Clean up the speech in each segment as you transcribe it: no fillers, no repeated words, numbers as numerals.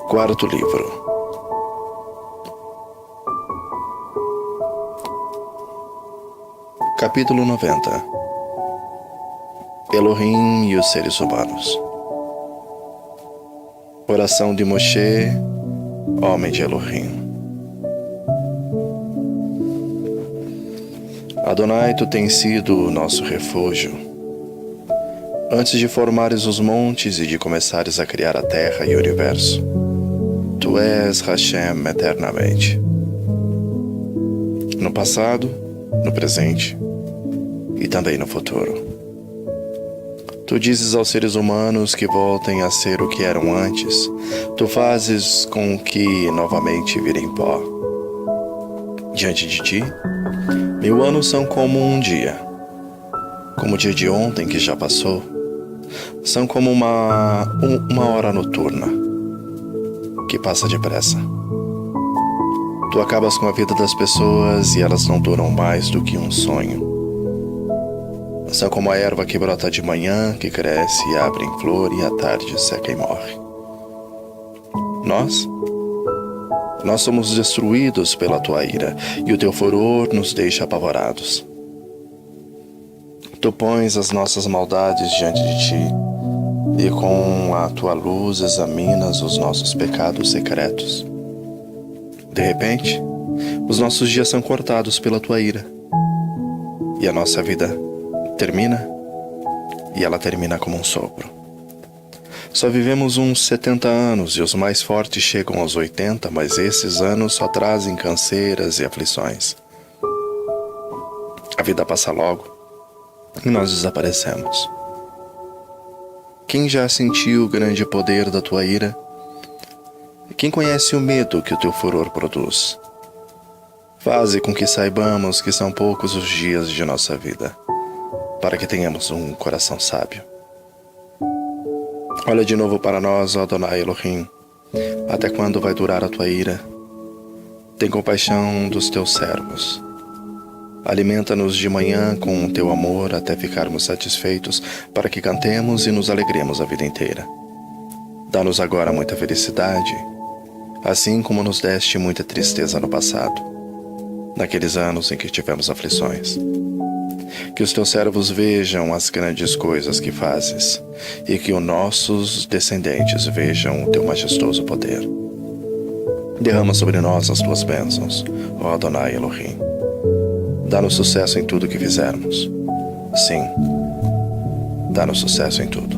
Quarto livro. Capítulo 90. Elohim e os seres humanos. Oração de Moshe, homem de Elohim. Adonai, tu tens sido o nosso refúgio. Antes de formares os montes e de começares a criar a terra e o universo, tu és Hashem eternamente. No passado, no presente e também no futuro. Tu dizes aos seres humanos que voltem a ser o que eram antes. Tu fazes com que novamente virem pó. Diante de ti, 1000 anos são como um dia. Como o dia de ontem que já passou. São como uma hora noturna que passa depressa. Tu acabas com a vida das pessoas e elas não duram mais do que um sonho. São como a erva que brota de manhã, que cresce e abre em flor e à tarde seca e morre. Nós somos destruídos pela tua ira e o teu furor nos deixa apavorados. Tu pões as nossas maldades diante de ti e com a tua luz examinas os nossos pecados secretos. De repente, os nossos dias são cortados pela tua ira e a nossa vida termina, e ela termina como um sopro. Só vivemos uns 70 anos e os mais fortes chegam aos 80, mas esses anos só trazem canseiras e aflições. A vida passa logo e nós desaparecemos. Quem já sentiu o grande poder da tua ira? Quem conhece o medo que o teu furor produz? Faze com que saibamos que são poucos os dias de nossa vida, para que tenhamos um coração sábio. Olha de novo para nós, ó Adonai Elohim. Até quando vai durar a tua ira? Tem compaixão dos teus servos. Alimenta-nos de manhã com o teu amor até ficarmos satisfeitos, para que cantemos e nos alegremos a vida inteira. Dá-nos agora muita felicidade, assim como nos deste muita tristeza no passado, naqueles anos em que tivemos aflições. Que os teus servos vejam as grandes coisas que fazes e que os nossos descendentes vejam o teu majestoso poder. Derrama sobre nós as tuas bênçãos, ó Adonai Elohim. Dá-nos sucesso em tudo que fizermos. Sim, dá-nos sucesso em tudo.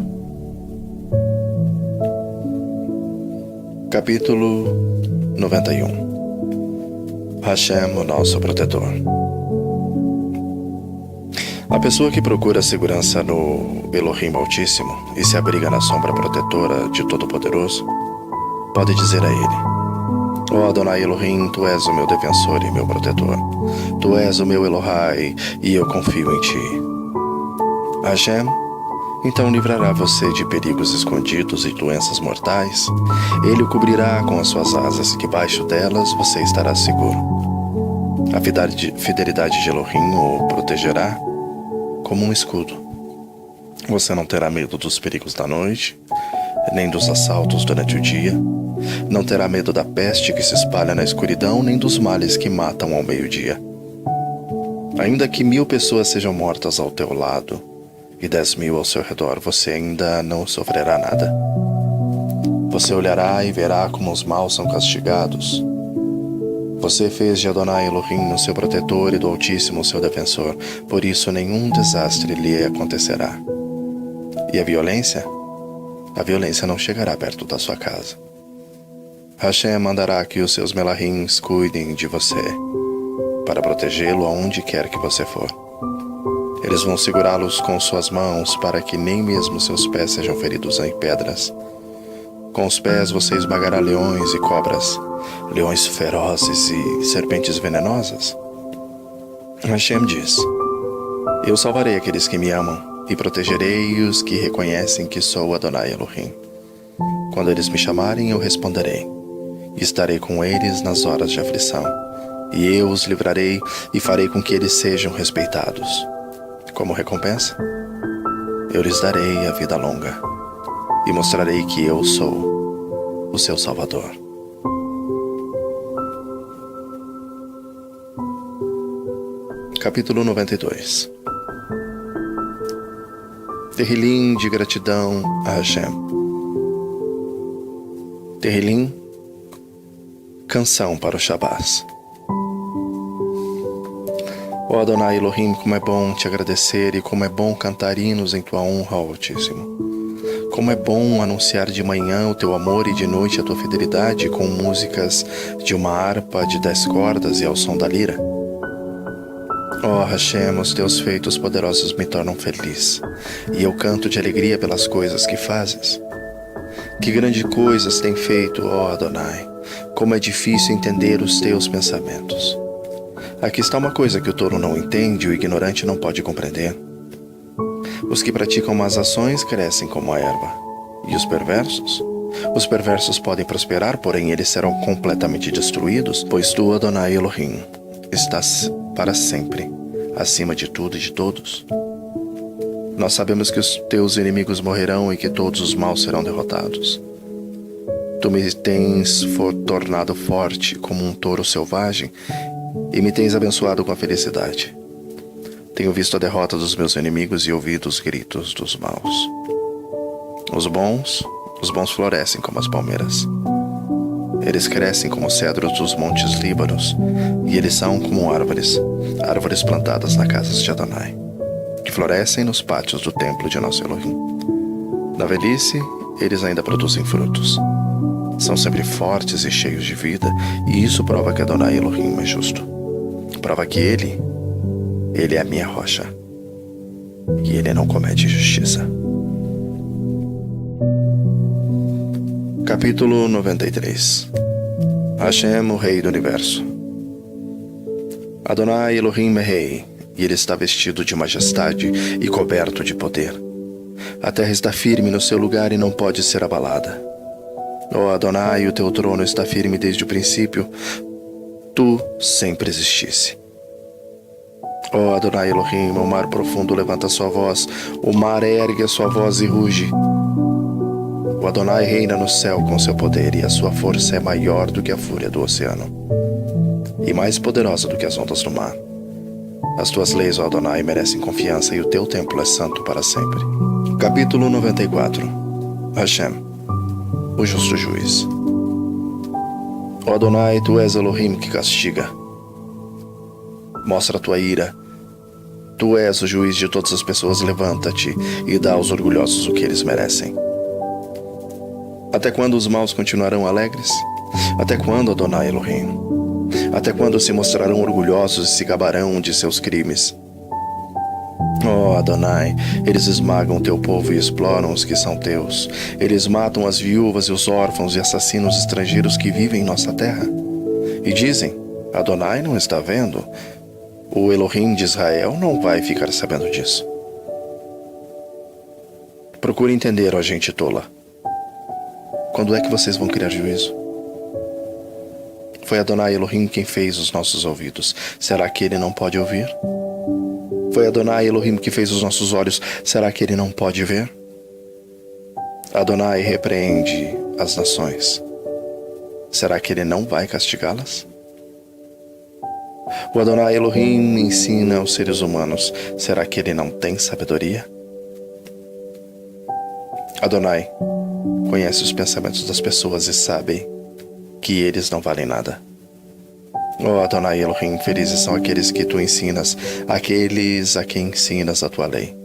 Capítulo 91. Hashem, o nosso protetor. A pessoa que procura segurança no Elohim Altíssimo e se abriga na sombra protetora de Todo-Poderoso, pode dizer a ele: ó Adonai Elohim, tu és o meu defensor e meu protetor. Tu és o meu Elohai e eu confio em ti. Hashem, então livrará você de perigos escondidos e doenças mortais. Ele o cobrirá com as suas asas e debaixo delas você estará seguro. A fidelidade de Elohim o protegerá como um escudo. Você não terá medo dos perigos da noite, nem dos assaltos durante o dia. Não terá medo da peste que se espalha na escuridão, nem dos males que matam ao meio-dia. Ainda que 1000 pessoas sejam mortas ao teu lado e 10.000 ao seu redor, você ainda não sofrerá nada. Você olhará e verá como os maus são castigados. Você fez de Adonai Elohim o seu protetor e do Altíssimo o seu defensor, por isso nenhum desastre lhe acontecerá. E a violência? A violência não chegará perto da sua casa. Hashem mandará que os seus melahims cuidem de você, para protegê-lo aonde quer que você for. Eles vão segurá-los com suas mãos, para que nem mesmo seus pés sejam feridos em pedras. Com os pés você esmagará leões e cobras, leões ferozes e serpentes venenosas. Hashem diz: eu salvarei aqueles que me amam e protegerei os que reconhecem que sou Adonai Elohim. Quando eles me chamarem, eu responderei. E estarei com eles nas horas de aflição. E eu os livrarei e farei com que eles sejam respeitados. Como recompensa, eu lhes darei a vida longa e mostrarei que eu sou o seu Salvador. Capítulo 92. Terrilim de gratidão a Hashem. Terrilim, canção para o Shabás. Ó Adonai Elohim, como é bom te agradecer e como é bom cantar hinos em tua honra, ó Altíssimo. Como é bom anunciar de manhã o teu amor e de noite a tua fidelidade com músicas de uma harpa de 10 cordas e ao som da lira. Ó Hashem, os teus feitos poderosos me tornam feliz, e eu canto de alegria pelas coisas que fazes. Que grandes coisas tem feito, ó Adonai, como é difícil entender os teus pensamentos. Aqui está uma coisa que o tolo não entende e o ignorante não pode compreender. Os que praticam más ações crescem como a erva. E os perversos? Os perversos podem prosperar, porém eles serão completamente destruídos, pois tu, Adonai Elohim, estás para sempre, acima de tudo e de todos. Nós sabemos que os teus inimigos morrerão e que todos os maus serão derrotados. Tu me tens tornado forte como um touro selvagem e me tens abençoado com a felicidade. Tenho visto a derrota dos meus inimigos e ouvido os gritos dos maus. Os bons florescem como as palmeiras. Eles crescem como cedros dos montes Líbanos, e eles são como árvores plantadas na casa de Adonai, que florescem nos pátios do templo de nosso Elohim. Na velhice, eles ainda produzem frutos. São sempre fortes e cheios de vida, e isso prova que Adonai Elohim é justo. Prova que Ele é a minha rocha, e Ele não comete injustiça. Capítulo 93. Hashem, o Rei do Universo. Adonai Elohim é Rei, e Ele está vestido de majestade e coberto de poder. A terra está firme no seu lugar e não pode ser abalada. Ó Adonai, o teu trono está firme desde o princípio. Tu sempre existisse. Ó Adonai Elohim, o mar profundo levanta sua voz, o mar ergue a sua voz e ruge. O Adonai reina no céu com seu poder, e a sua força é maior do que a fúria do oceano, e mais poderosa do que as ondas do mar. As tuas leis, ó Adonai, merecem confiança, e o teu templo é santo para sempre. Capítulo 94. Hashem, o justo juiz. Ó Adonai, tu és Elohim que castiga. Mostra a tua ira. Tu és o juiz de todas as pessoas, levanta-te e dá aos orgulhosos o que eles merecem. Até quando os maus continuarão alegres? Até quando, Adonai Elohim? Até quando se mostrarão orgulhosos e se gabarão de seus crimes? Oh, Adonai, eles esmagam o teu povo e exploram os que são teus. Eles matam as viúvas e os órfãos e assassinam os estrangeiros que vivem em nossa terra. E dizem, Adonai não está vendo? O Elohim de Israel não vai ficar sabendo disso. Procure entender, ó gente tola. Quando é que vocês vão criar juízo? Foi Adonai Elohim quem fez os nossos ouvidos. Será que Ele não pode ouvir? Foi Adonai Elohim que fez os nossos olhos. Será que Ele não pode ver? Adonai repreende as nações. Será que Ele não vai castigá-las? O Adonai Elohim ensina aos seres humanos. Será que Ele não tem sabedoria? Adonai conhece os pensamentos das pessoas e sabe que eles não valem nada. Ó Adonai Elohim, felizes são aqueles que tu ensinas, aqueles a quem ensinas a tua lei.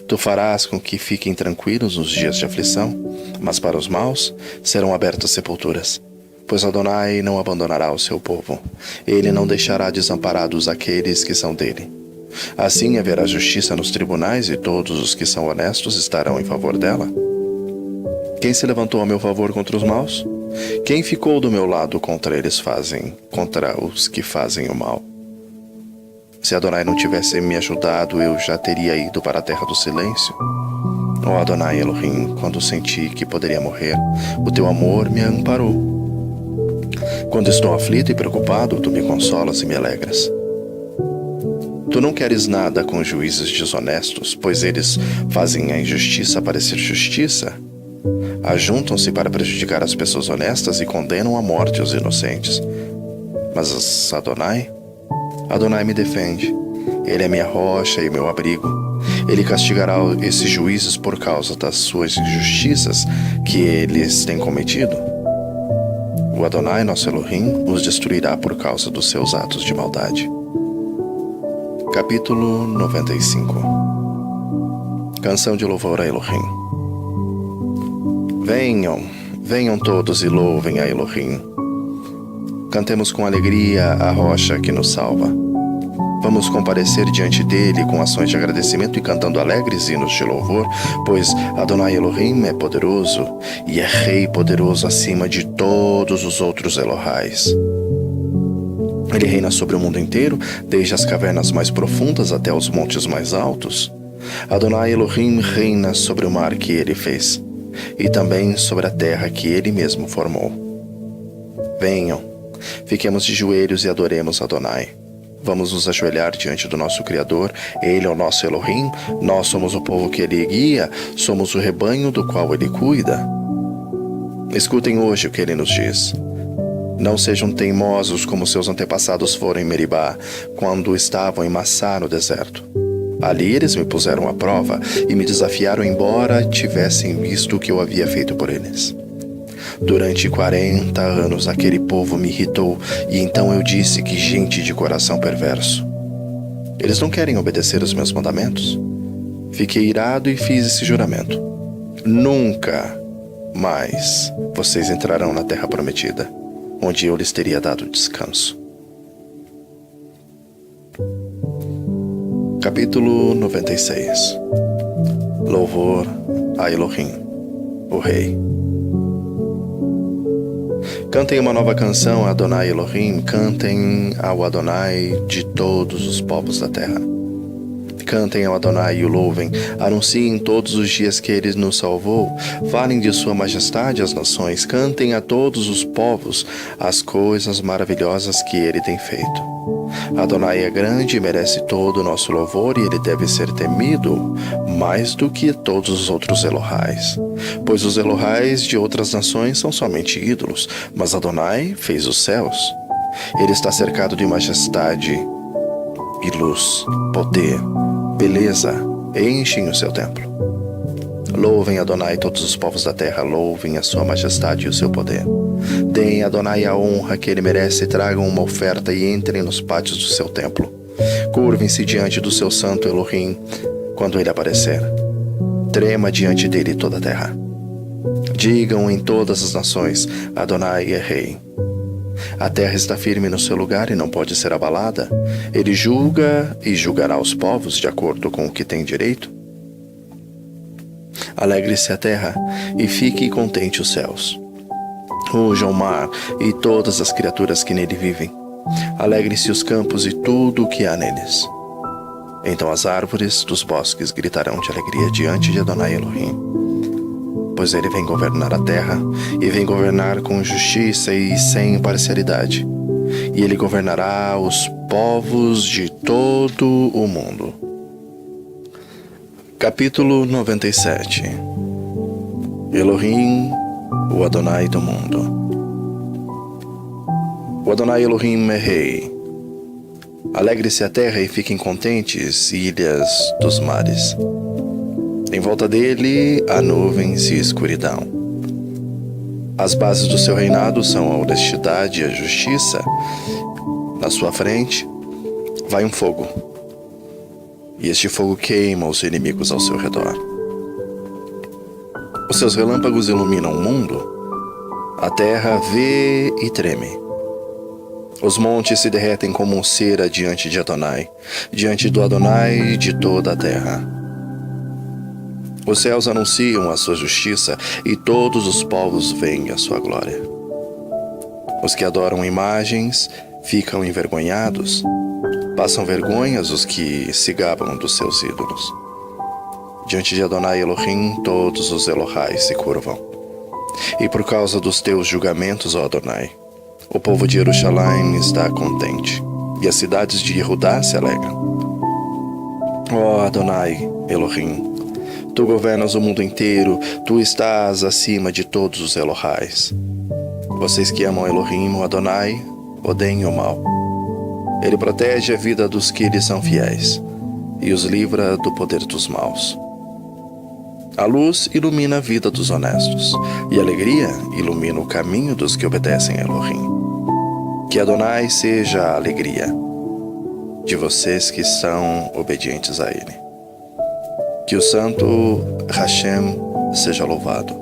Tu farás com que fiquem tranquilos nos dias de aflição, mas para os maus serão abertas sepulturas. Pois Adonai não abandonará o seu povo. Ele não deixará desamparados aqueles que são dele. Assim haverá justiça nos tribunais e todos os que são honestos estarão em favor dela. Quem se levantou a meu favor contra os maus? Quem ficou do meu lado contra os que fazem o mal? Se Adonai não tivesse me ajudado, eu já teria ido para a terra do silêncio. Ó Adonai Elohim, quando senti que poderia morrer, o teu amor me amparou. Quando estou aflito e preocupado, tu me consolas e me alegras. Tu não queres nada com juízes desonestos, pois eles fazem a injustiça parecer justiça. Ajuntam-se para prejudicar as pessoas honestas e condenam à morte os inocentes. Mas Adonai me defende. Ele é minha rocha e meu abrigo. Ele castigará esses juízes por causa das suas injustiças que eles têm cometido. O Adonai, nosso Elohim, os destruirá por causa dos seus atos de maldade. Capítulo 95. Canção de louvor a Elohim. Venham todos e louvem a Elohim. Cantemos com alegria a rocha que nos salva. Vamos comparecer diante dele com ações de agradecimento e cantando alegres hinos de louvor, pois Adonai Elohim é poderoso e é rei poderoso acima de todos os outros Elohais. Ele reina sobre o mundo inteiro, desde as cavernas mais profundas até os montes mais altos. Adonai Elohim reina sobre o mar que ele fez, e também sobre a terra que ele mesmo formou. Venham, fiquemos de joelhos e adoremos Adonai. Vamos nos ajoelhar diante do nosso Criador. Ele é o nosso Elohim, nós somos o povo que ele guia, somos o rebanho do qual ele cuida. Escutem hoje o que ele nos diz. Não sejam teimosos como seus antepassados foram em Meribá, quando estavam em Massá no deserto. Ali eles me puseram à prova e me desafiaram, embora tivessem visto o que eu havia feito por eles. Durante 40 anos aquele povo me irritou, e então eu disse: que gente de coração perverso. Eles não querem obedecer os meus mandamentos? Fiquei irado e fiz esse juramento: nunca mais vocês entrarão na terra prometida, onde eu lhes teria dado descanso. Capítulo 96. Louvor a Elohim, o Rei. Cantem uma nova canção a Adonai Elohim, cantem ao Adonai de todos os povos da terra. Cantem ao Adonai e o louvem, anunciem todos os dias que ele nos salvou, falem de sua majestade às nações, cantem a todos os povos as coisas maravilhosas que ele tem feito. Adonai é grande e merece todo o nosso louvor, e ele deve ser temido mais do que todos os outros Elohais. Pois os Elohais de outras nações são somente ídolos, mas Adonai fez os céus. Ele está cercado de majestade e luz, poder, beleza, enchem o seu templo. Louvem Adonai todos os povos da terra, louvem a sua majestade e o seu poder. Deem a Adonai a honra que ele merece, tragam uma oferta e entrem nos pátios do seu templo. Curvem-se diante do seu santo Elohim quando ele aparecer. Trema diante dele toda a terra. Digam em todas as nações: Adonai é rei. A terra está firme no seu lugar e não pode ser abalada. Ele julga e julgará os povos de acordo com o que tem direito. Alegre-se a terra e fique contente os céus. Ruja o mar e todas as criaturas que nele vivem. Alegre-se os campos e tudo o que há neles. Então as árvores dos bosques gritarão de alegria diante de Adonai Elohim. Pois ele vem governar a terra, e vem governar com justiça e sem parcialidade. E ele governará os povos de todo o mundo. Capítulo 97. Elohim, o Adonai do mundo. O Adonai Elohim é rei. Alegre-se a terra e fiquem contentes, ilhas dos mares. Em volta dele há nuvens e escuridão. As bases do seu reinado são a honestidade e a justiça. Na sua frente vai um fogo, e este fogo queima os inimigos ao seu redor. Os seus relâmpagos iluminam o mundo. A terra vê e treme. Os montes se derretem como cera diante de Adonai, diante do Adonai de toda a terra. Os céus anunciam a sua justiça e todos os povos veem a sua glória. Os que adoram imagens ficam envergonhados. Passam vergonhas os que se gabam dos seus ídolos. Diante de Adonai Elohim, todos os Elohais se curvam. E por causa dos teus julgamentos, ó Adonai, o povo de Jerusalém está contente, e as cidades de Judá se alegram. Ó Adonai Elohim, Tu governas o mundo inteiro, tu estás acima de todos os Elohais. Vocês que amam Elohim, o Adonai, odeiem o mal. Ele protege a vida dos que lhe são fiéis e os livra do poder dos maus. A luz ilumina a vida dos honestos, e a alegria ilumina o caminho dos que obedecem a Elohim. Que Adonai seja a alegria de vocês que são obedientes a Ele. Que o santo Hashem seja louvado.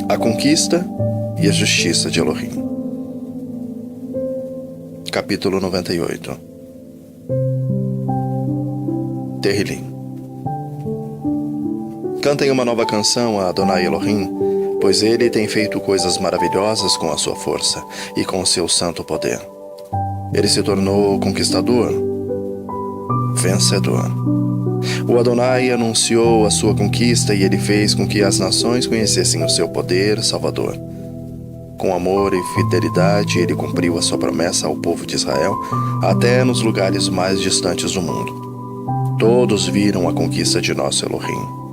A conquista e a justiça de Elohim. Capítulo 98. Terrilim. Cantem uma nova canção a Adonai Elohim, pois Ele tem feito coisas maravilhosas com a sua força e com o seu santo poder. Ele se tornou conquistador, vencedor. O Adonai anunciou a sua conquista e Ele fez com que as nações conhecessem o seu poder salvador. Com amor e fidelidade, Ele cumpriu a sua promessa ao povo de Israel, até nos lugares mais distantes do mundo. Todos viram a conquista de nosso Elohim.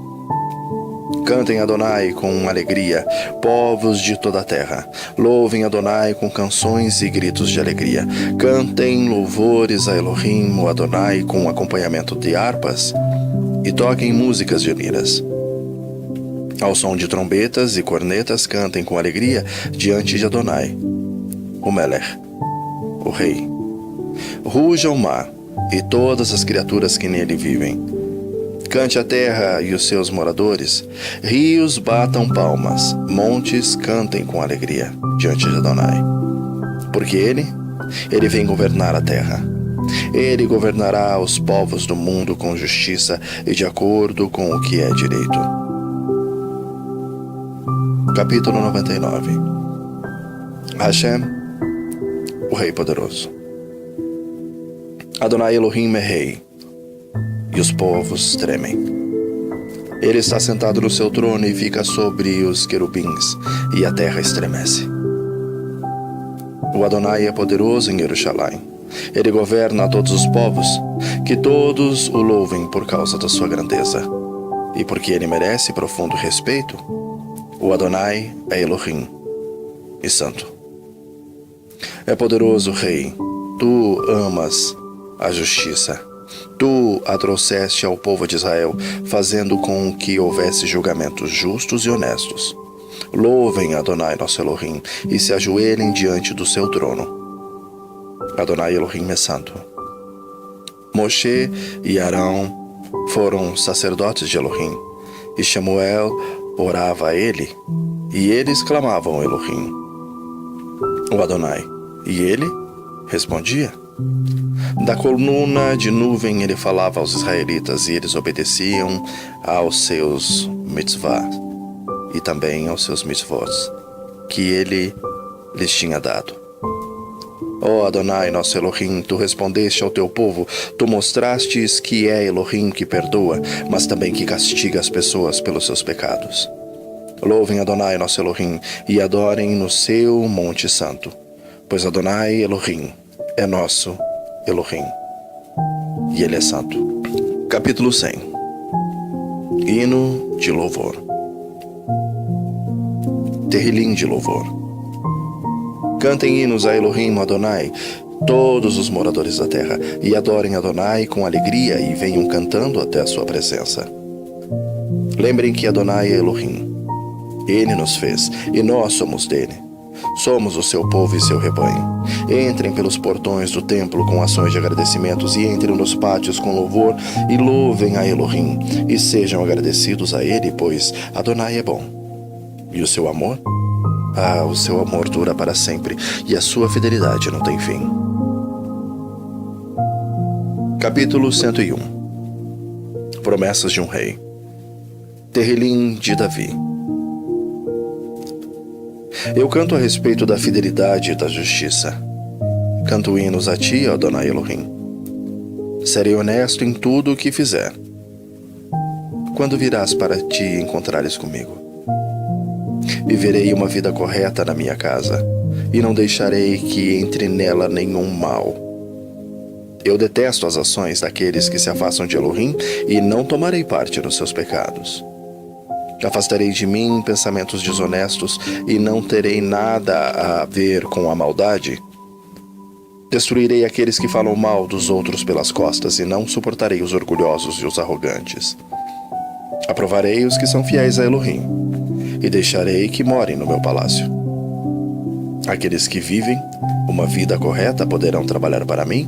Cantem Adonai com alegria, povos de toda a terra. Louvem Adonai com canções e gritos de alegria. Cantem louvores a Elohim, o Adonai, com acompanhamento de harpas, e toquem músicas de liras. Ao som de trombetas e cornetas, cantem com alegria diante de Adonai, o Melech, o Rei. Ruja o mar e todas as criaturas que nele vivem. Cante a terra e os seus moradores, rios batam palmas, montes cantem com alegria diante de Adonai. Porque Ele vem governar a terra. Ele governará os povos do mundo com justiça e de acordo com o que é direito. Capítulo 99. Hashem, o Rei Poderoso. Adonai Elohim é Rei, e os povos tremem. Ele está sentado no seu trono e fica sobre os querubins, e a terra estremece. O Adonai é poderoso em Jerusalém. Ele governa a todos os povos, que todos o louvem por causa da sua grandeza. E porque ele merece profundo respeito, o Adonai é Elohim e santo. É poderoso Rei, tu amas a justiça. Tu a trouxeste ao povo de Israel, fazendo com que houvesse julgamentos justos e honestos. Louvem Adonai nosso Elohim e se ajoelhem diante do seu trono. Adonai Elohim é santo. Moshe e Arão foram sacerdotes de Elohim, e Shemuel orava a ele, e eles clamavam Elohim, o Adonai, e ele respondia. Da coluna de nuvem ele falava aos israelitas e eles obedeciam aos seus mitzvah e também aos seus mitzvot que ele lhes tinha dado. Ó Adonai, nosso Elohim, tu respondeste ao teu povo, tu mostrastes que é Elohim que perdoa, mas também que castiga as pessoas pelos seus pecados. Louvem Adonai, nosso Elohim, e adorem no seu monte santo, pois Adonai Elohim é nosso Elohim, e Ele é santo. Capítulo 100. Hino de louvor. Terrilim de louvor. Cantem hinos a Elohim Adonai, todos os moradores da terra, e adorem Adonai com alegria e venham cantando até a sua presença. Lembrem que Adonai é Elohim. Ele nos fez, e nós somos dele. Somos o seu povo e seu rebanho. Entrem pelos portões do templo com ações de agradecimentos e entrem nos pátios com louvor e louvem a Elohim e sejam agradecidos a Ele, pois Adonai é bom. E o seu amor? O seu amor dura para sempre e a sua fidelidade não tem fim. Capítulo 101. Promessas de um rei. Terrilim de Davi. Eu canto a respeito da fidelidade e da justiça. Canto hinos a ti, ó Adonai Elohim. Serei honesto em tudo o que fizer. Quando virás para te encontrares comigo? Viverei uma vida correta na minha casa, e não deixarei que entre nela nenhum mal. Eu detesto as ações daqueles que se afastam de Elohim e não tomarei parte nos seus pecados. Afastarei de mim pensamentos desonestos e não terei nada a ver com a maldade. Destruirei aqueles que falam mal dos outros pelas costas e não suportarei os orgulhosos e os arrogantes. Aprovarei os que são fiéis a Elohim e deixarei que morem no meu palácio. Aqueles que vivem uma vida correta poderão trabalhar para mim?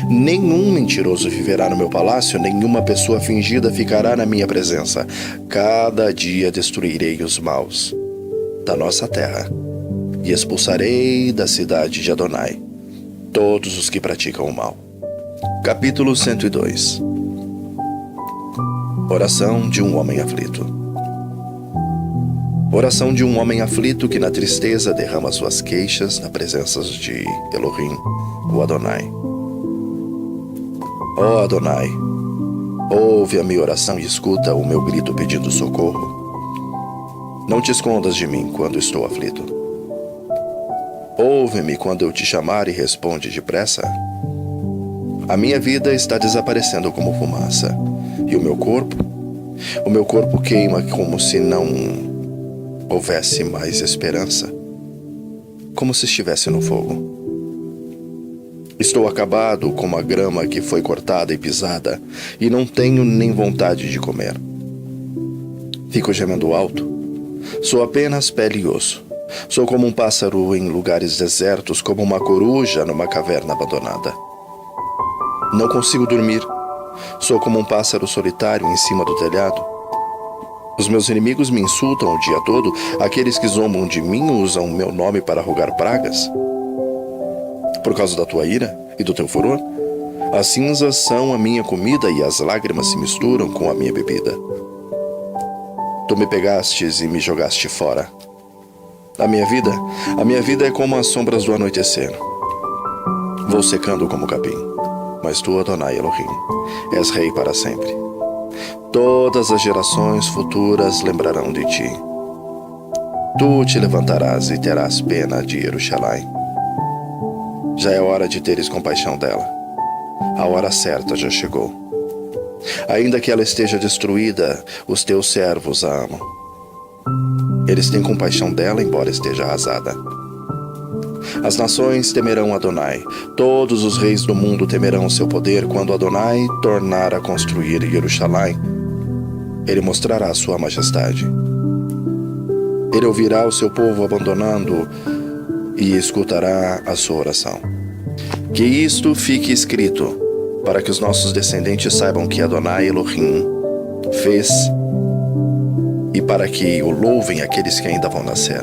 Nenhum mentiroso viverá no meu palácio, nenhuma pessoa fingida ficará na minha presença. Cada dia destruirei os maus da nossa terra e expulsarei da cidade de Adonai todos os que praticam o mal. Capítulo 102. Oração de um homem aflito. Oração de um homem aflito que na tristeza derrama suas queixas na presença de Elohim, o Adonai. Ó Adonai, ouve a minha oração e escuta o meu grito pedindo socorro. Não te escondas de mim quando estou aflito. Ouve-me quando eu te chamar e responde depressa. A minha vida está desaparecendo como fumaça, e o meu corpo queima como se não houvesse mais esperança, como se estivesse no fogo. Estou acabado como a grama que foi cortada e pisada, e não tenho nem vontade de comer. Fico gemendo alto. Sou apenas pele e osso. Sou como um pássaro em lugares desertos, como uma coruja numa caverna abandonada. Não consigo dormir. Sou como um pássaro solitário em cima do telhado. Os meus inimigos me insultam o dia todo. Aqueles que zombam de mim usam meu nome para rogar pragas. Por causa da tua ira e do teu furor, as cinzas são a minha comida e as lágrimas se misturam com a minha bebida. Tu me pegastes e me jogaste fora. A minha vida é como as sombras do anoitecer. Vou secando como capim, mas tu, Adonai Elohim, és rei para sempre. Todas as gerações futuras lembrarão de ti. Tu te levantarás e terás pena de Jerusalém. Já é hora de teres compaixão dela. A hora certa já chegou. Ainda que ela esteja destruída, os teus servos a amam. Eles têm compaixão dela, embora esteja arrasada. As nações temerão Adonai. Todos os reis do mundo temerão o seu poder. Quando Adonai tornar a construir Jerusalém, ele mostrará a sua majestade. Ele ouvirá o seu povo abandonando e escutará a sua oração. Que isto fique escrito, para que os nossos descendentes saibam que Adonai Elohim fez, e para que o louvem aqueles que ainda vão nascer.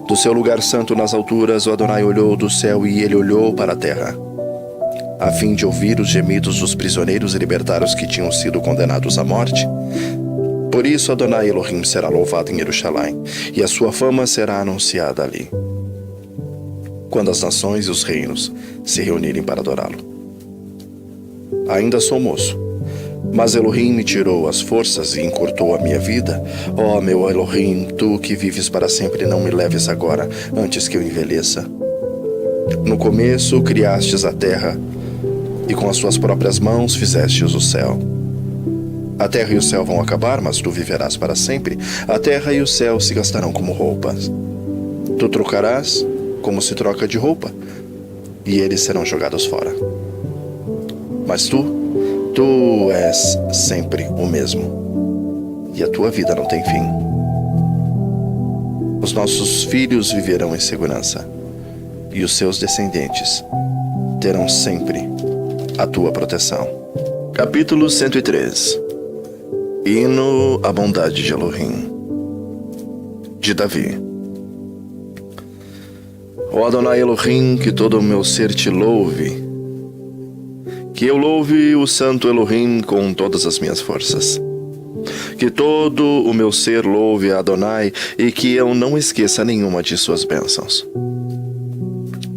Do seu lugar santo nas alturas, o Adonai olhou do céu e ele olhou para a terra, a fim de ouvir os gemidos dos prisioneiros e libertar os que tinham sido condenados à morte. Por isso Adonai Elohim será louvado em Jerusalém, e a sua fama será anunciada ali, quando as nações e os reinos se reunirem para adorá-lo. Ainda sou moço, mas Elohim me tirou as forças e encurtou a minha vida. Ó meu Elohim, tu que vives para sempre, não me leves agora, antes que eu envelheça. No começo criastes a terra, e com as suas próprias mãos fizestes o céu. A terra e o céu vão acabar, mas tu viverás para sempre. A terra e o céu se gastarão como roupas. Tu trocarás como se troca de roupa, e eles serão jogados fora. Mas tu és sempre o mesmo, e a tua vida não tem fim. Os nossos filhos viverão em segurança, e os seus descendentes terão sempre a tua proteção. Capítulo 103. Hino à bondade de Elohim, de Davi. Ó Adonai Elohim, que todo o meu ser te louve, que eu louve o santo Elohim com todas as minhas forças. Que todo o meu ser louve a Adonai e que eu não esqueça nenhuma de suas bênçãos.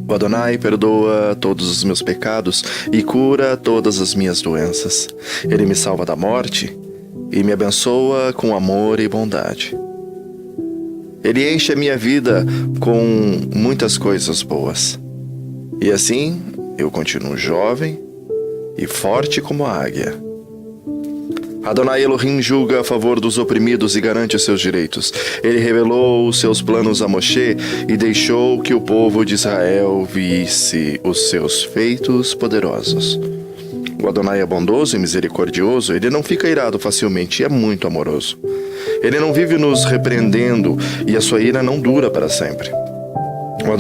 O Adonai perdoa todos os meus pecados e cura todas as minhas doenças. Ele me salva da morte e me abençoa com amor e bondade. Ele enche a minha vida com muitas coisas boas. E assim eu continuo jovem e forte como a águia. Adonai Elohim julga a favor dos oprimidos e garante os seus direitos. Ele revelou os seus planos a Moshe e deixou que o povo de Israel visse os seus feitos poderosos. O Adonai é bondoso e misericordioso, ele não fica irado facilmente e é muito amoroso. Ele não vive nos repreendendo e a sua ira não dura para sempre. O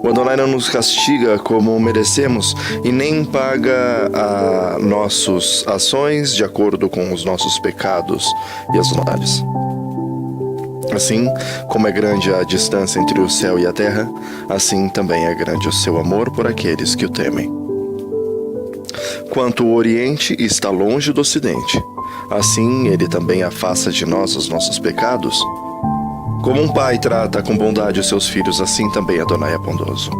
Adonai não nos castiga como merecemos e nem paga a nossas ações de acordo com os nossos pecados e as maldades. Assim como é grande a distância entre o céu e a terra, assim também é grande o seu amor por aqueles que o temem. Quanto o Oriente está longe do Ocidente, assim ele também afasta de nós os nossos pecados. Como um pai trata com bondade os seus filhos, assim também Adonai é bondoso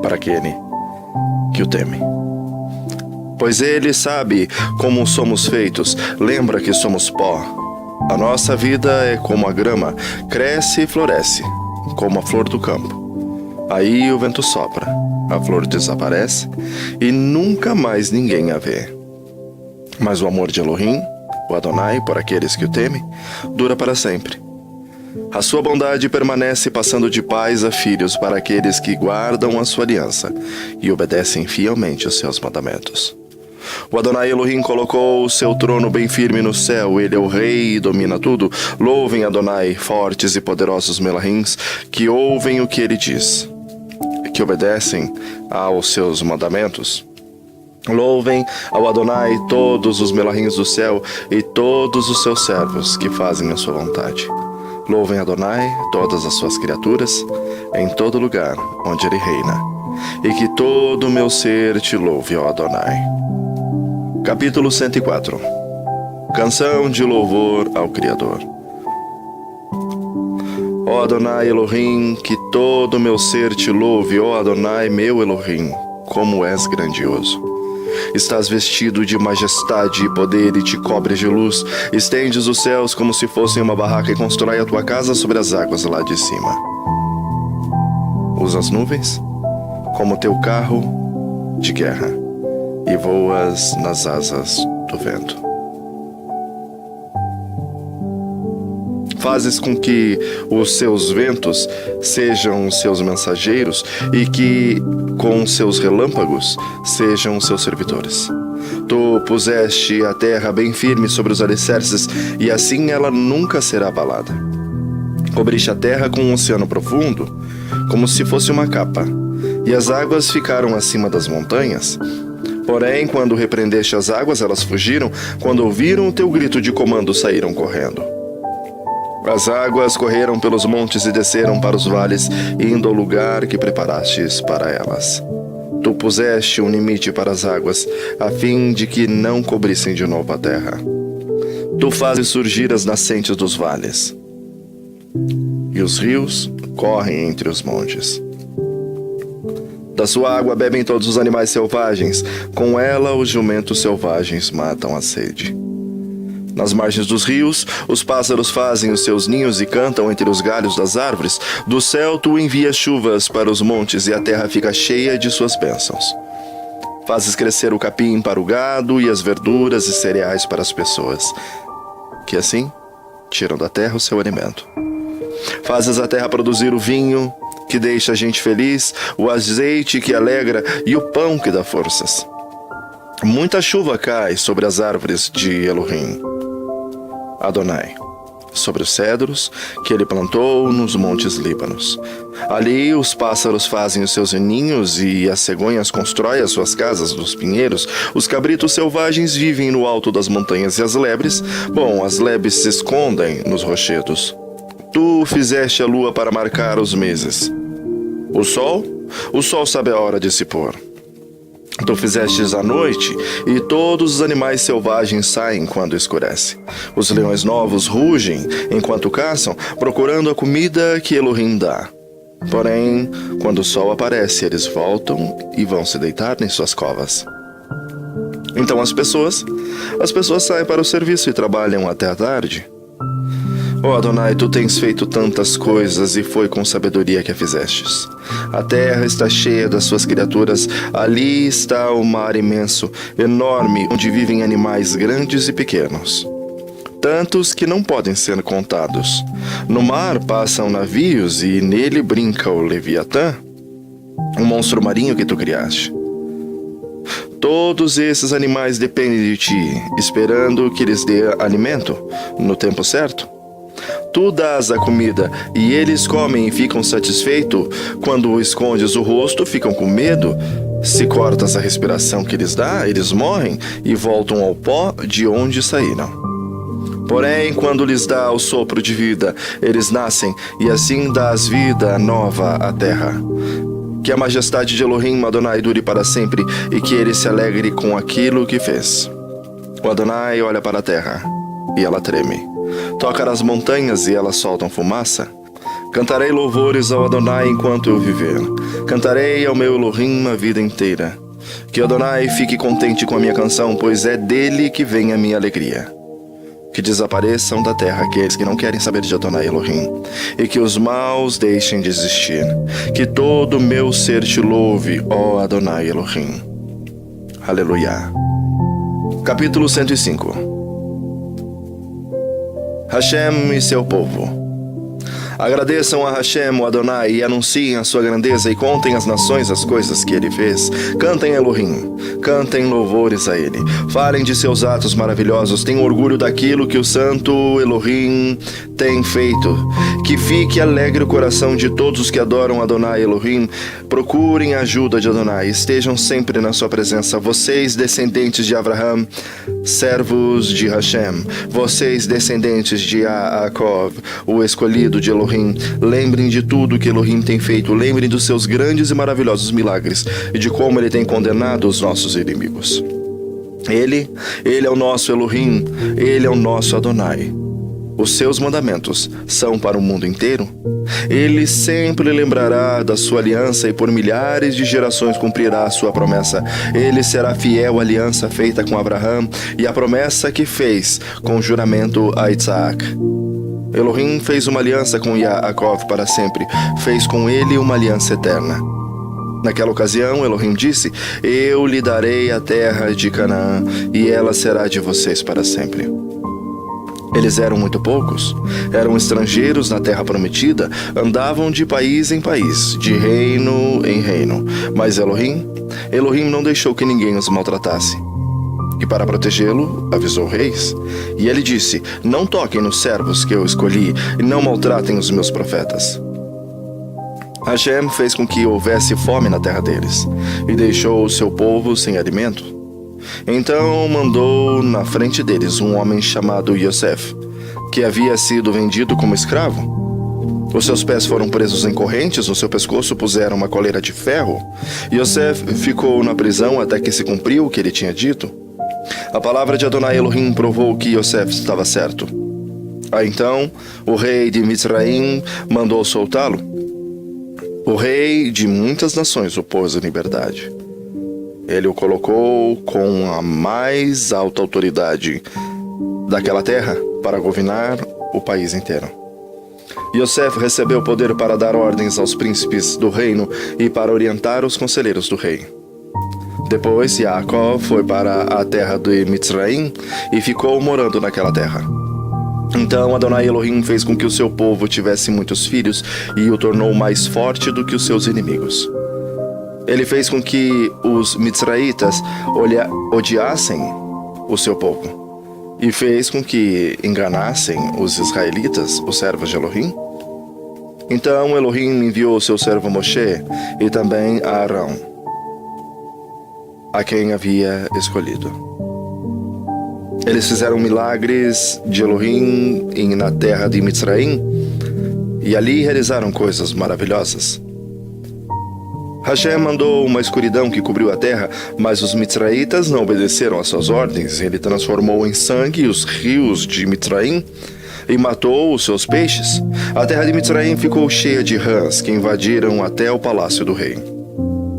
para aquele que o teme. Pois ele sabe como somos feitos, lembra que somos pó. A nossa vida é como a grama, cresce e floresce, como a flor do campo. Aí o vento sopra, a flor desaparece e nunca mais ninguém a vê. Mas o amor de Elohim, o Adonai, por aqueles que o temem, dura para sempre. A sua bondade permanece passando de pais a filhos para aqueles que guardam a sua aliança e obedecem fielmente os seus mandamentos. O Adonai Elohim colocou o seu trono bem firme no céu, ele é o rei e domina tudo. Louvem Adonai, fortes e poderosos melahims, que ouvem o que ele diz, que obedecem aos seus mandamentos. Louvem ao Adonai todos os melahims do céu e todos os seus servos que fazem a sua vontade. Louvem Adonai, todas as suas criaturas, em todo lugar onde ele reina. E que todo o meu ser te louve, ó Adonai. Capítulo 104. Canção de louvor ao Criador. Ó Adonai Elohim, que todo o meu ser te louve, ó Adonai meu Elohim, como és grandioso. Estás vestido de majestade e poder e te cobres de luz. Estendes os céus como se fossem uma barraca e constrói a tua casa sobre as águas lá de cima. Usas as nuvens como teu carro de guerra e voas nas asas do vento. Fazes com que os seus ventos sejam os seus mensageiros e que com seus relâmpagos sejam os seus servidores. Tu puseste a terra bem firme sobre os alicerces e assim ela nunca será abalada. Cobriste a terra com um oceano profundo, como se fosse uma capa, e as águas ficaram acima das montanhas. Porém, quando repreendeste as águas, elas fugiram. Quando ouviram o teu grito de comando, saíram correndo. As águas correram pelos montes e desceram para os vales, indo ao lugar que preparastes para elas. Tu puseste um limite para as águas, a fim de que não cobrissem de novo a terra. Tu fazes surgir as nascentes dos vales, e os rios correm entre os montes. Da sua água bebem todos os animais selvagens, com ela os jumentos selvagens matam a sede. Nas margens dos rios, os pássaros fazem os seus ninhos e cantam entre os galhos das árvores. Do céu tu envias chuvas para os montes e a terra fica cheia de suas bênçãos. Fazes crescer o capim para o gado e as verduras e cereais para as pessoas, que assim tiram da terra o seu alimento. Fazes a terra produzir o vinho, que deixa a gente feliz, o azeite que alegra e o pão que dá forças. Muita chuva cai sobre as árvores de Elohim, Adonai, sobre os cedros que ele plantou nos montes Líbanos. Ali os pássaros fazem os seus ninhos e as cegonhas constroem as suas casas nos pinheiros. Os cabritos selvagens vivem no alto das montanhas e as lebres se escondem nos rochedos. Tu fizeste a lua para marcar os meses. O sol sabe a hora de se pôr. Tu fizestes a noite, e todos os animais selvagens saem quando escurece. Os leões novos rugem enquanto caçam, procurando a comida que Elohim dá. Porém, quando o sol aparece, eles voltam e vão se deitar em suas covas. Então as pessoas saem para o serviço e trabalham até a tarde. Ó Adonai, tu tens feito tantas coisas e foi com sabedoria que a fizestes. A terra está cheia das suas criaturas, ali está o mar imenso, enorme, onde vivem animais grandes e pequenos. Tantos que não podem ser contados. No mar passam navios e nele brinca o Leviatã, um monstro marinho que tu criaste. Todos esses animais dependem de ti, esperando que lhes dê alimento no tempo certo. Tu dás a comida e eles comem e ficam satisfeitos. Quando escondes o rosto, ficam com medo. Se cortas a respiração que lhes dá, eles morrem e voltam ao pó de onde saíram. Porém, quando lhes dá o sopro de vida, eles nascem e assim dás vida nova à terra. Que a majestade de Elohim, Adonai, dure para sempre e que ele se alegre com aquilo que fez. O Adonai olha para a terra e ela treme. Toca nas montanhas e elas soltam fumaça. Cantarei louvores ao Adonai enquanto eu viver. Cantarei ao meu Elohim a vida inteira. Que Adonai fique contente com a minha canção, pois é dele que vem a minha alegria. Que desapareçam da terra aqueles que não querem saber de Adonai Elohim, e que os maus deixem de existir. Que todo meu ser te louve, ó Adonai Elohim. Aleluia. Capítulo 105. Hashem e seu povo. Agradeçam a Hashem, o Adonai, e anunciem a sua grandeza e contem às nações as coisas que ele fez. Cantem Elohim, cantem louvores a ele. Falem de seus atos maravilhosos, tenham orgulho daquilo que o santo Elohim tem feito. Que fique alegre o coração de todos os que adoram Adonai Elohim. Procurem a ajuda de Adonai, estejam sempre na sua presença. Vocês, descendentes de Abraham, servos de Hashem. Vocês, descendentes de Yaakov, o escolhido de Elohim. Lembrem de tudo que Elohim tem feito. Lembrem dos seus grandes e maravilhosos milagres e de como ele tem condenado os nossos inimigos. Ele é o nosso Elohim, ele é o nosso Adonai. Os seus mandamentos são para o mundo inteiro. Ele sempre lembrará da sua aliança e por milhares de gerações cumprirá a sua promessa. Ele será fiel à aliança feita com Abraham e à promessa que fez com juramento a Isaac. Elohim fez uma aliança com Yaakov para sempre, fez com ele uma aliança eterna. Naquela ocasião, Elohim disse: Eu lhe darei a terra de Canaã, e ela será de vocês para sempre. Eles eram muito poucos, eram estrangeiros na terra prometida, andavam de país em país, de reino em reino. Mas Elohim não deixou que ninguém os maltratasse. E para protegê-lo, avisou reis. E ele disse: Não toquem nos servos que eu escolhi, e não maltratem os meus profetas. Hashem fez com que houvesse fome na terra deles, e deixou o seu povo sem alimento. Então mandou na frente deles um homem chamado Yosef, que havia sido vendido como escravo. Os seus pés foram presos em correntes, no seu pescoço puseram uma coleira de ferro. Yosef ficou na prisão até que se cumpriu o que ele tinha dito. A palavra de Adonai Elohim provou que Yosef estava certo. Então, o rei de Mitzraim mandou soltá-lo. O rei de muitas nações o pôs em liberdade. Ele o colocou com a mais alta autoridade daquela terra para governar o país inteiro. Yosef recebeu poder para dar ordens aos príncipes do reino e para orientar os conselheiros do rei. Depois, Yaakov foi para a terra de Mitzraim e ficou morando naquela terra. Então Adonai Elohim fez com que o seu povo tivesse muitos filhos e o tornou mais forte do que os seus inimigos. Ele fez com que os mitzraitas odiassem o seu povo e fez com que enganassem os israelitas, os servos de Elohim. Então Elohim enviou o seu servo Moshe e também a Arão, a quem havia escolhido. Eles fizeram milagres de Elohim na terra de Mitzraim e ali realizaram coisas maravilhosas. Hashem mandou uma escuridão que cobriu a terra, mas os mitzraitas não obedeceram às suas ordens. Ele transformou em sangue os rios de Mitzraim e matou os seus peixes. A terra de Mitzraim ficou cheia de rãs que invadiram até o palácio do rei.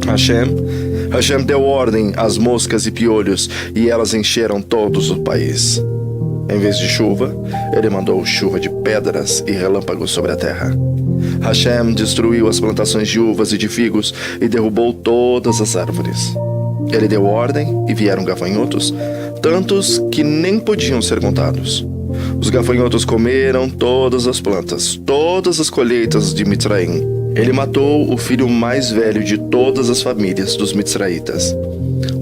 Hashem deu ordem às moscas e piolhos, e elas encheram todos o país. Em vez de chuva, ele mandou chuva de pedras e relâmpagos sobre a terra. Hashem destruiu as plantações de uvas e de figos e derrubou todas as árvores. Ele deu ordem e vieram gafanhotos, tantos que nem podiam ser contados. Os gafanhotos comeram todas as plantas, todas as colheitas de Mitzraim. Ele matou o filho mais velho de todas as famílias dos Mitzraítas.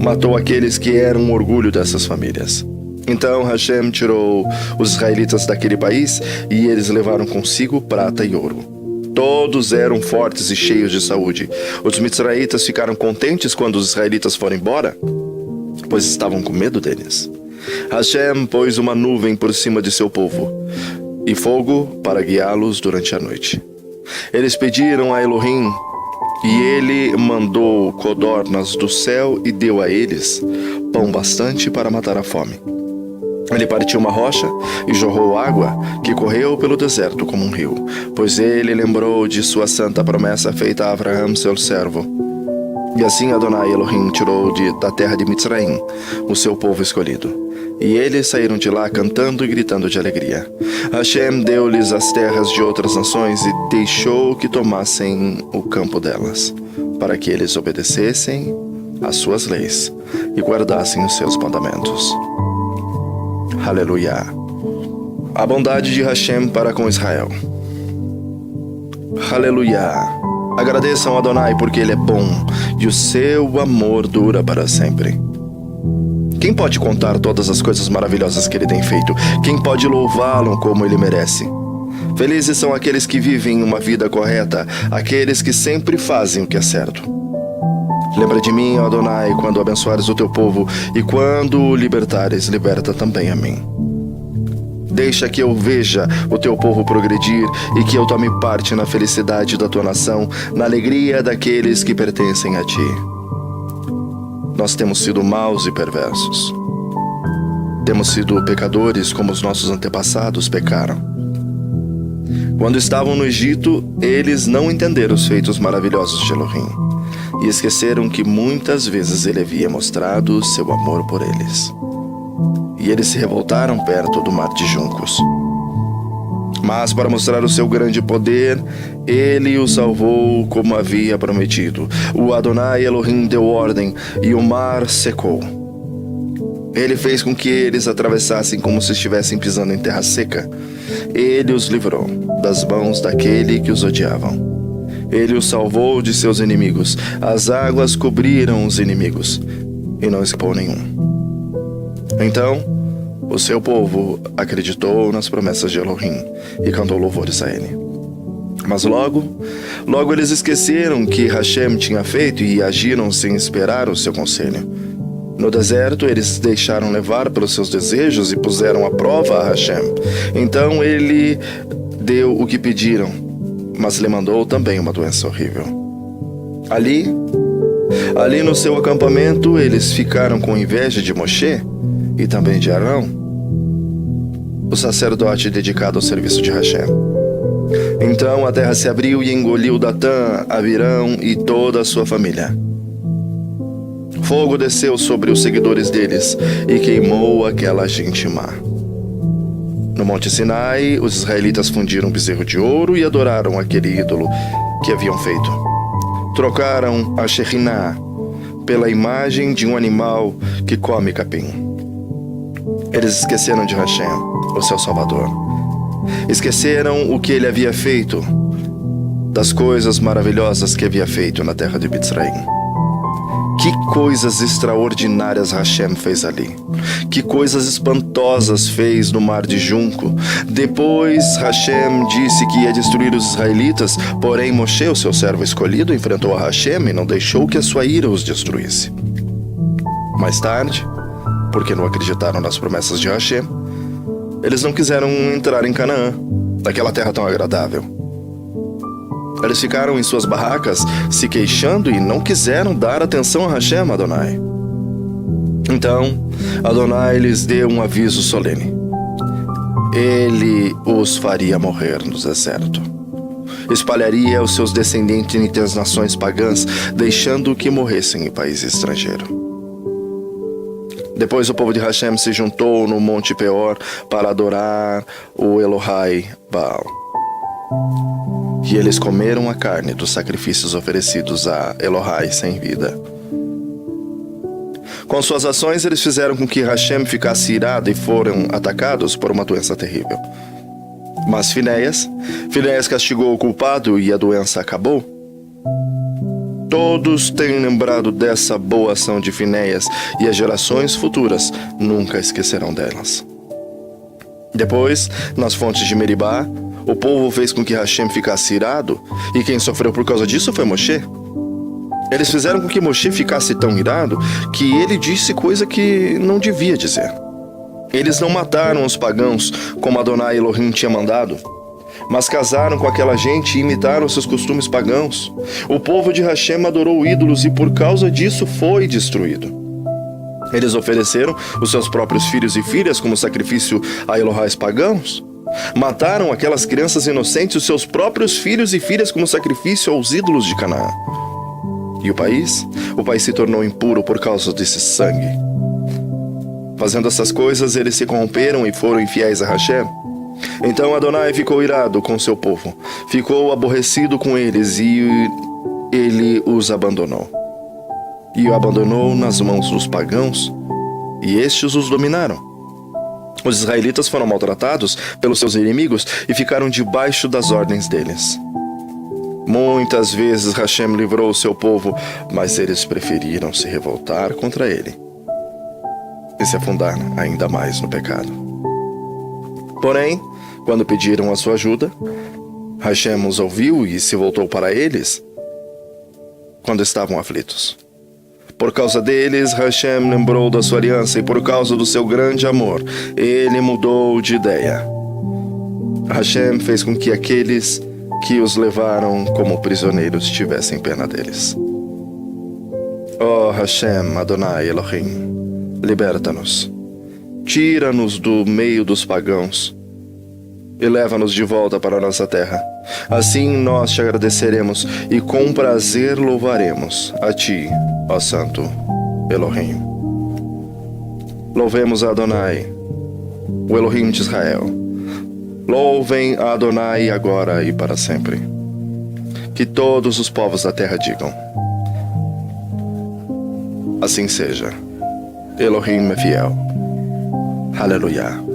Matou aqueles que eram o orgulho dessas famílias. Então Hashem tirou os israelitas daquele país e eles levaram consigo prata e ouro. Todos eram fortes e cheios de saúde. Os mitzraítas ficaram contentes quando os israelitas foram embora, pois estavam com medo deles. Hashem pôs uma nuvem por cima de seu povo e fogo para guiá-los durante a noite. Eles pediram a Elohim e ele mandou codornas do céu e deu a eles pão bastante para matar a fome. Ele partiu uma rocha e jorrou água que correu pelo deserto como um rio, pois ele lembrou de sua santa promessa feita a Abraão, seu servo. E assim Adonai Elohim tirou da terra de Mitzraim o seu povo escolhido. E eles saíram de lá cantando e gritando de alegria. Hashem deu-lhes as terras de outras nações e deixou que tomassem o campo delas, para que eles obedecessem às suas leis e guardassem os seus mandamentos. Aleluia. A bondade de Hashem para com Israel. Aleluia. Agradeçam a Adonai porque ele é bom e o seu amor dura para sempre. Quem pode contar todas as coisas maravilhosas que ele tem feito? Quem pode louvá-lo como ele merece? Felizes são aqueles que vivem uma vida correta, aqueles que sempre fazem o que é certo. Lembra de mim, ó Adonai, quando abençoares o teu povo e quando o libertares, liberta também a mim. Deixa que eu veja o teu povo progredir e que eu tome parte na felicidade da tua nação, na alegria daqueles que pertencem a ti. Nós temos sido maus e perversos. Temos sido pecadores como os nossos antepassados pecaram. Quando estavam no Egito, eles não entenderam os feitos maravilhosos de Elohim e esqueceram que muitas vezes ele havia mostrado seu amor por eles. E eles se revoltaram perto do mar de juncos. Mas para mostrar o seu grande poder, ele o salvou como havia prometido. O Adonai Elohim deu ordem e o mar secou. Ele fez com que eles atravessassem como se estivessem pisando em terra seca. Ele os livrou das mãos daquele que os odiavam. Ele os salvou de seus inimigos. As águas cobriram os inimigos e não escapou nenhum. Então, o seu povo acreditou nas promessas de Elohim e cantou louvores a ele. Mas logo eles esqueceram que Hashem tinha feito e agiram sem esperar o seu conselho. No deserto, eles deixaram levar pelos seus desejos e puseram à prova a Hashem. Então ele deu o que pediram, mas lhe mandou também uma doença horrível. Ali no seu acampamento, eles ficaram com inveja de Moshe e também de Arão, o sacerdote dedicado ao serviço de Hashem. Então a terra se abriu e engoliu Datã, Abirão e toda a sua família. Fogo desceu sobre os seguidores deles e queimou aquela gente má. No Monte Sinai, os israelitas fundiram um bezerro de ouro e adoraram aquele ídolo que haviam feito. Trocaram a Shekhinah pela imagem de um animal que come capim. Eles esqueceram de Hashem, o seu Salvador. Esqueceram o que ele havia feito, das coisas maravilhosas que havia feito na terra de Mitzraim. Que coisas extraordinárias Hashem fez ali. Que coisas espantosas fez no mar de junco. Depois Hashem disse que ia destruir os israelitas, porém Moshe, o seu servo escolhido, enfrentou a Hashem e não deixou que a sua ira os destruísse. Mais tarde, porque não acreditaram nas promessas de Hashem, eles não quiseram entrar em Canaã, naquela terra tão agradável. Eles ficaram em suas barracas, se queixando e não quiseram dar atenção a Hashem, Adonai. Então, Adonai lhes deu um aviso solene. Ele os faria morrer no deserto. Espalharia os seus descendentes entre as nações pagãs, deixando que morressem em país estrangeiro. Depois o povo de Hashem se juntou no Monte Peor para adorar o Elohai Baal. E eles comeram a carne dos sacrifícios oferecidos a Elohai sem vida. Com suas ações, eles fizeram com que Hashem ficasse irado e foram atacados por uma doença terrível. Mas Finéias castigou o culpado e a doença acabou. Todos têm lembrado dessa boa ação de Finéias e as gerações futuras nunca esquecerão delas. Depois, nas fontes de Meribá, o povo fez com que Hashem ficasse irado, e quem sofreu por causa disso foi Moshe. Eles fizeram com que Moshe ficasse tão irado que ele disse coisa que não devia dizer. Eles não mataram os pagãos como Adonai Elohim tinha mandado, mas casaram com aquela gente e imitaram seus costumes pagãos. O povo de Hashem adorou ídolos e por causa disso foi destruído. Eles ofereceram os seus próprios filhos e filhas como sacrifício a Elohais pagãos. Mataram aquelas crianças inocentes, os seus próprios filhos e filhas como sacrifício aos ídolos de Canaã. E o país se tornou impuro por causa desse sangue. Fazendo essas coisas, eles se corromperam e foram infiéis a Hashem. Então Adonai ficou irado com seu povo, ficou aborrecido com eles e ele os abandonou. E o abandonou nas mãos dos pagãos, e estes os dominaram. Os israelitas foram maltratados pelos seus inimigos e ficaram debaixo das ordens deles. Muitas vezes Hashem livrou o seu povo, mas eles preferiram se revoltar contra ele e se afundar ainda mais no pecado. Porém, quando pediram a sua ajuda, Hashem os ouviu e se voltou para eles quando estavam aflitos. Por causa deles, Hashem lembrou da sua aliança e por causa do seu grande amor, ele mudou de ideia. Hashem fez com que aqueles que os levaram como prisioneiros tivessem pena deles. Oh Hashem, Adonai Elohim, liberta-nos, tira-nos do meio dos pagãos e leva-nos de volta para a nossa terra. Assim nós te agradeceremos e com prazer louvaremos a ti, ó Santo Elohim. Louvemos a Adonai, o Elohim de Israel. Louvem a Adonai agora e para sempre. Que todos os povos da terra digam: assim seja. Elohim é fiel. Aleluia.